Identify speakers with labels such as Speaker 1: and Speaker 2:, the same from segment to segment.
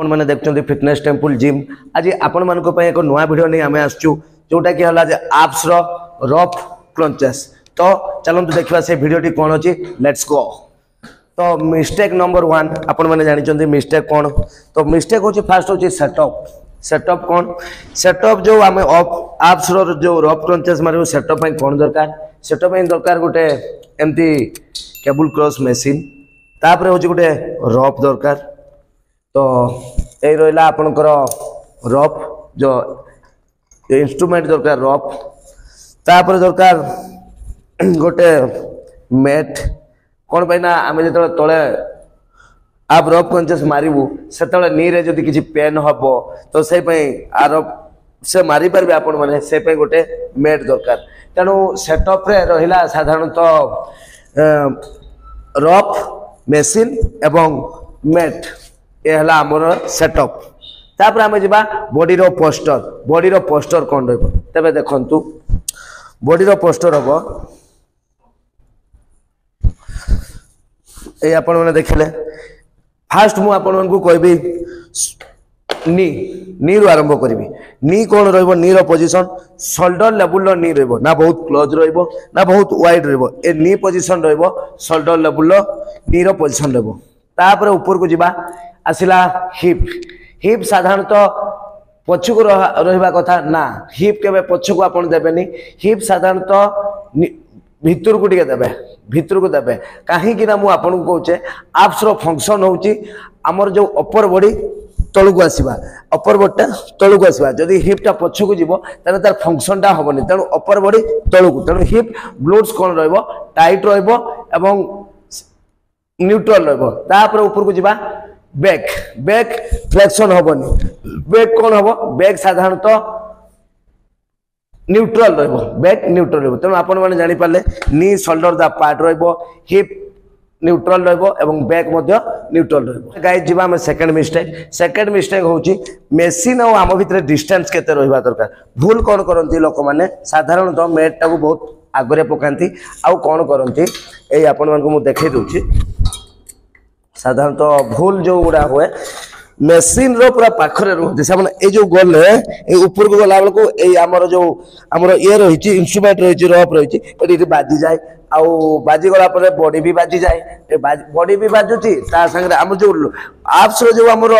Speaker 1: आपण मैंने देखते फिटनेस टेम्पल जिम आज आपण मान एक नुआ वीडियो नहीं आम आसचु जोटा कि है एप्स रफ क्रंचेस। तो चलते देखा से वीडियो कौन अच्छी लेट्स गो। तो मिस्टेक नंबर 1 आपण मैंने जानते मिस्टेक कौन। तो मिस्टेक हूँ फास्ट हूँ सेटअप। सेटअप कौन सेटअप जो आम एप्स जो रफ क्रंचेस मारे सेटअप कौन दरकार। सेटअप दरकार गोटे एमती केबल क्रॉस मशीन तापर हूँ गोटे रफ दरकार। तो ये रहा आपणकर रफ जो इंस्ट्रूमेंट दरकार रफ तापर दरकार गोटे मैट कौन पाई ना आम जो तले आप रफ क्रंचेस मारू से नी जदि किसी पेन हम तो से आर से मारी पारे आपण मैंने से गोटे मैट दरकार। तेणु सेटअप रे रहिला साधारणतः रफ मशीन एवं मैट ये है आमर सेटअप। तापर आम जा बॉडी रो पोस्टर कौन रे देखु बॉडी रो पोस्टर हम ये आपण मैंने देखले फास्ट मु आपण को कहबी नी रू आरंभ करी नी कौन रो नी रो पोजिशन शोल्डर लेवल रो नी रो ना बहुत क्लोज रो ना बहुत वाइड रो ए नी पोजिशन रो शोल्डर लेवल नी रो पोजिशन रो। तापर ऊपर को जीवा आसला हिप हिप साधारणतः पछक रहा कथा ना हिप के पछक आपन देबेनी हिप साधारणतः भितर को टिके देबे भितर को देबे कहीं मु आपन को कहूचे एप्स रो फंक्शन होउची हमर जो अपर बॉडी तळु को आसीबा अपर बॉडी तळु को आसीबा जदी हिप टा पछक को जीवो तने तार फंक्शन टा होबनी। तेणु अपर बॉडी तळु को तेणु हिप ग्लूट्स कोन रहइबो टाइट रहइबो एवं न्यूट्रल रहइबो। तापर ऊपर को जीवा बैक बैक फ्लेक्शन होबनी बैक कौन हम बैक साधारणतः न्यूट्रल रहइबो बैक न्यूट्रल रहइबो। तेणु आपण माने जानि पारले नी शोल्डर दा पार्ट रहइबो हिप न्यूट्रल रहइबो एवं बैक मध्य न्यूट्रल रहइबो। गाइस जीवा हम सेकंड मिस्टेक होउची मशीन और आम भितर डिस्टेंस केते रहइबा दरकार। भूल कौन करंती लोक माने साधारणतः मैट टाको बहुत आगरे पकांती आउ कौन करंती ए आपण मान को मु देखै दोची साधारणतः भूल जो गुड़ा हुए मेसीन रो पूरा पाखरे रहते से जो गले ऊपर को गला बेलू ये आमर जो आमर ये रही इंस्ट्रूमेंट रही रफ रही बाजी जाए आउ बाजी गला बॉडी भी बाजी जाए बॉडी भी बाजुची सागे आम जो एप्स रो जो आमर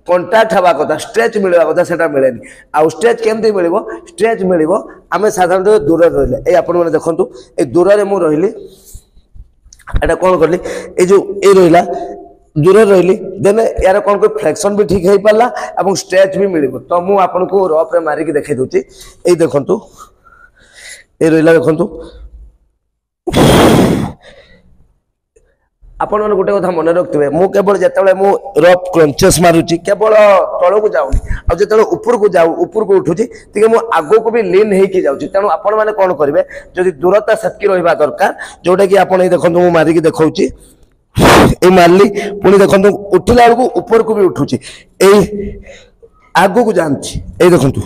Speaker 1: कंटाक्ट हवा कथा स्ट्रेच मिलवा कथा से मिले आउ स्ट्रेच केमती मिल स्ट्रेच मिल आम साधारणतः दूर रही मैंने देखु ये दूर में मुझे रही एटा कौन कली ए जो ए रहिला दूर रही देन यार कौन कोई फ्लेक्शन भी ठीक हो पाला और स्ट्रेच भी मिल। तो मु आपन को रफ रे मारिक देखै दोची ए देखंतु ए रहिला देखंतु आपण मन गोटे कथा मन रखिबे मु केवल जेतेबेले मु रफ क्रंचेस मारुची केवल तळ को जाउनी आ जेतेबेले ऊपर को उठुची तिके मु आगो को भी लीन हे की जाउची। तेनु आपण माने कोन करिवे जदि दूरता सेतकी रहिबा दरकार जोटा कि आपण ए देखंतु मु मारिक देखौची ए मारली पुनी देखंतु उठिला बेलू ऊपर को भी उठुची ए आगो को जानची ए देखंतु।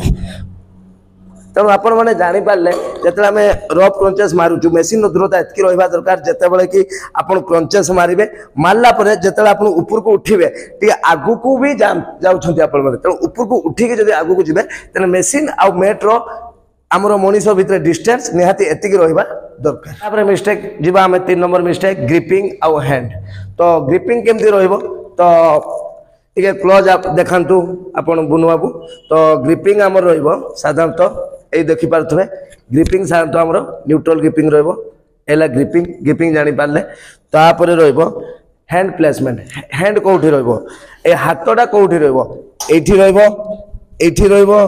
Speaker 1: तेणु आपण मैंने जापारे जिते आम रफ क्रंचेस मारुचु मेसीन दूरता एतकी रहा दरकार जिते कि आपड़ क्रंचेस मारे मारला जिते आप ऊपर को उठे टी आगू को भी जाऊँच तेणु ऊपर को उठिकी जब आगू को जी तेना मेसीन आउ मेट रो आमर मनीष भितर डिस्टेंस निहाती एतिकी रहा दरकार। तापर मिस्टेक जी आम 3 नंबर मिस्टेक ग्रिपिंग आउ हैंड। तो ग्रिपिंग केमती रहिबो तो टिके क्लोज आप देखांतु आपण बुनु बाबू। तो ग्रिपिंग आमर रहिबो साधारणतः ये देखि पारथबे ग्रिपिंग साधारणतः आमर न्यूट्रल ग्रिपिंग रहिबो एला ग्रिपिंग जानि पारले। तापर रहिबो हैंड प्लेसमेंट हैंड कोठी रहिबो ए हाथटा कोठी रहिबो एठी रहिबो एठी रहिबो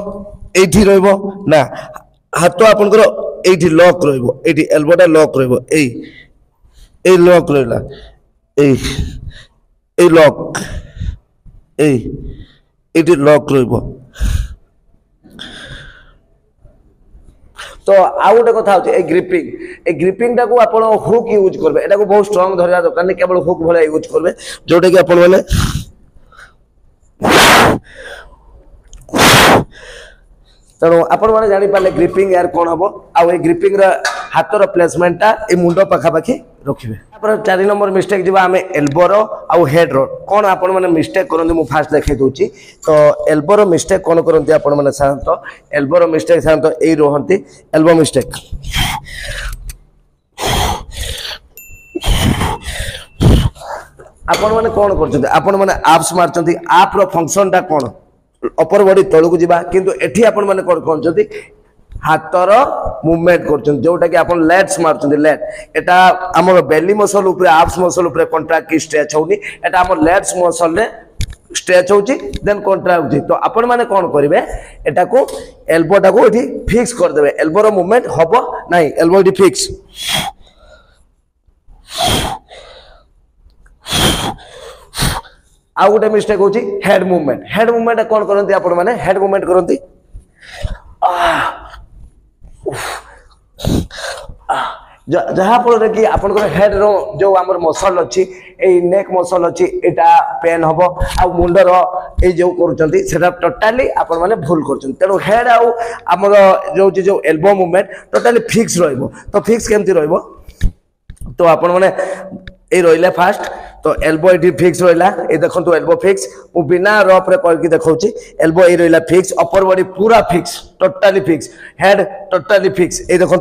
Speaker 1: एठी रहिबो ना हाथ आपनकर एठी लॉक रहिबो एठी एल्बोटा लॉक रहिबो ए लॉक रहिला ए लॉक एठी लॉक रहिबो। तो आउ गोटे कथा होची ए ग्रिपिंग टा को आपण हुक यूज करबे एटा को बहुत स्ट्रांग धरिया दरकार नहीं केवल हुक भले यूज करबे जोटे कि आपण माने तेणु आपण मैंने जापारे ग्रिपिंग यार कौन हम आउ ग्रिपिंग हाथर प्लेसमेंटा ए मुंड पाखापाखि रखिए। चार नंबर मिस्टेक जी आम एल्बोर आउ हेड्र कौन आपण मैंने मिस्टेक करते मुझे फास्ट देखा दूसरी। तो एल्बोर मिस्टेक कौन करते आपण मैंने साधारणतः एल्बोर मिस्टेक साधारणतः यही रुहती एल्बो मिस्टेक। आपण मैंने कौन करते आपण मैंने आप्स मार्चंती आप रो फंक्शन टा कौन अपर बॉडी तळू को जीवा किंतु एठी आपण मैंने कौन करचंती हाथर मूवमेंट करचंती जोटा कि आपण लेट्स मारचंती लेट एटा हमर बेली मसल ऊपर आप्स मसल ऊपर कॉन्ट्रैक्ट की स्ट्रेच होनी एटा हमर लेट्स मसल ने स्ट्रेच होची देन कॉन्ट्रैक्ट होची। तो आपण माने कोन करिवे एटा को एल्बो टा को एठी फिक्स कर देबे एल्बो रो मूवमेंट हबो नाही एल्बो एठी फिक्स। आउ गोटे मिस्टेक होची हेड मूवमेंट कौन करती आपण माने हेड मूवमेंट करती जहाँ फल कि आप हेड रो जो आमर मसल अच्छी नेक मसल अच्छी एटा पेन हम आ मुंडर ये जो करा टोटाली आपण मैंने भूल कर तेणु हेड आमर जो एल्बो मूवमेंट टोटाली फिक्स रहिबो। तो फिक्स केमती रहिबो तो आपण मैंने ये रहा फास्ट तो एल्बो ये फिक्स रहा ये देखो एल्बो फिक्स मु बिना रफ रे करके देखौची एल्बो ये रहा फिक्स अपर बॉडी पूरा fix totally fix head totally fix ये देखो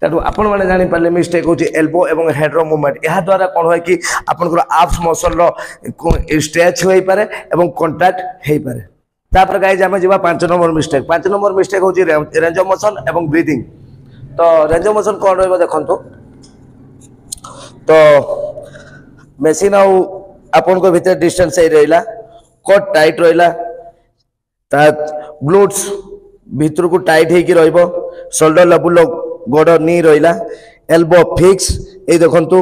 Speaker 1: तेणु आपण मैंने जानी पारे मिस्टेक होची एल्बो एवं हेड रो मूवमेंट या द्वारा कौन है कि आपनकर आप्स मसल रो स्ट्रेच होई पारे एवं कॉन्ट्रैक्ट होई पारे। तापर गाइस आमे जिबा 5 नंबर मिस्टेक होची रेंज ऑफ मोशन एवं ब्रीथिंग। तो रेंज ऑफ मोशन कोन रहबो देखंतो तो मशीन आउ आपन को भीतर डिस्टेंस सही रहिला कोट टाइट रहिला ता ग्लूट्स भीतर को टाइट हे की रहबो शोल्डर लेवल गोड़ नी रहिला एल्बो फिक्स ए देखंतो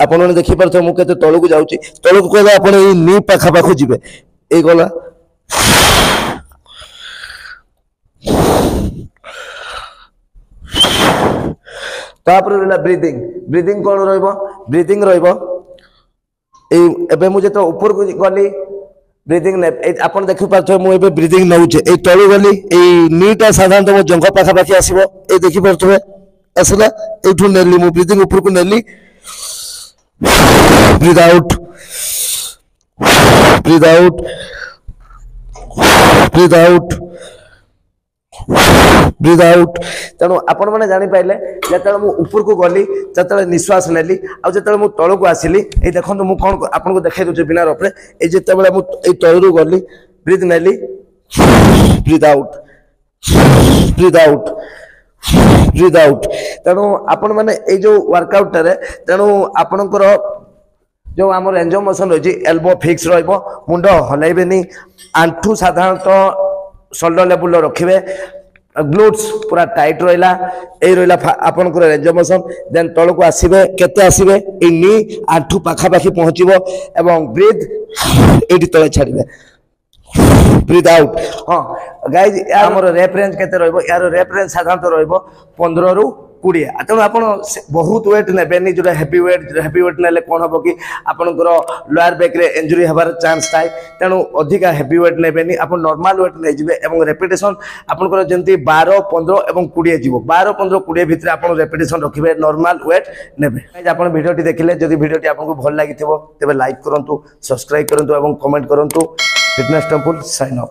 Speaker 1: आपण ने देखि परथो मु केते तळु को जाउची तळु को कहला आपण ए नी पाखा पाखु जिवे ए गला तापर रहला ब्रीथिंग कोन रहइबो ब्रीथिंग रहइबो ए एबे मु जेतो ऊपर को गली ब्रीथिंग ने आपण देखि परथो मु एबे ब्रीथिंग नउचे ए तळु गली ए नीटा साधारणतः मो जंग पाखा पाखी आसीबो ए देखि परथो असला एठु नेली मु ब्रीथिंग ऊपर को नेली breathe out breathe out breathe out breathe out। तेणु आपण मैंने जानी पाइले जतले मु ऊपर को गली जतले निश्वास नेली आ जतले मु तळ को आसिली ए देखंतु मु कोन आपन को देखाइ दोचे बिना रफरे ए जतले मु ए तळरु गली ब्रीथ नेली breathe out breathe out breathe out। तेणु आपण मैंने ये जो वर्कआउट रे तेणु आपनकर जो आम रेंज ऑफ मोशन रही एल्बो फिक्स रहिबो मुंड हलैबेनी आंठू साधारणतः शोल्डर लेवल रखिबे ग्लूट्स पूरा टाइट रहिला ए रहिला आपनकर रेंज ऑफ मोशन देन तळ को आसीबे केते आसीबे ए नी आंठू पाखा पाखी पहुंचीबो एवं ब्रीथ एटी तळे छाड़िबे ब्रीथ आउट। हाँ गाइज आमर रेप रेंज केते रहइबो यार रेप रेंज साधारणतः रहइबो 15 रु 20। तेणु आप बहुत वेट नेबेनी जो हेवी वेट नेले कौन हम कि आपंकर लोअर बैक रे इंजुरी हबार चांस थाए तेणु अधिका हेवी वेट नेबेनी आप नॉर्मल वेट नहीं जिवे एवं रेपिटेशन आपंकर जंती 12 15 एवं 20 जीवो 12 15 20 भितर आप रेपिटेशन रखिबे नॉर्मल वेट नेबे। आप वीडियोटी देखिले जदि वीडियोटी आपको भल लागिथिबो तेबे लाइक करंतु सब्सक्राइब करंतु एवं कमेंट करंतु। Fitness temple sign of.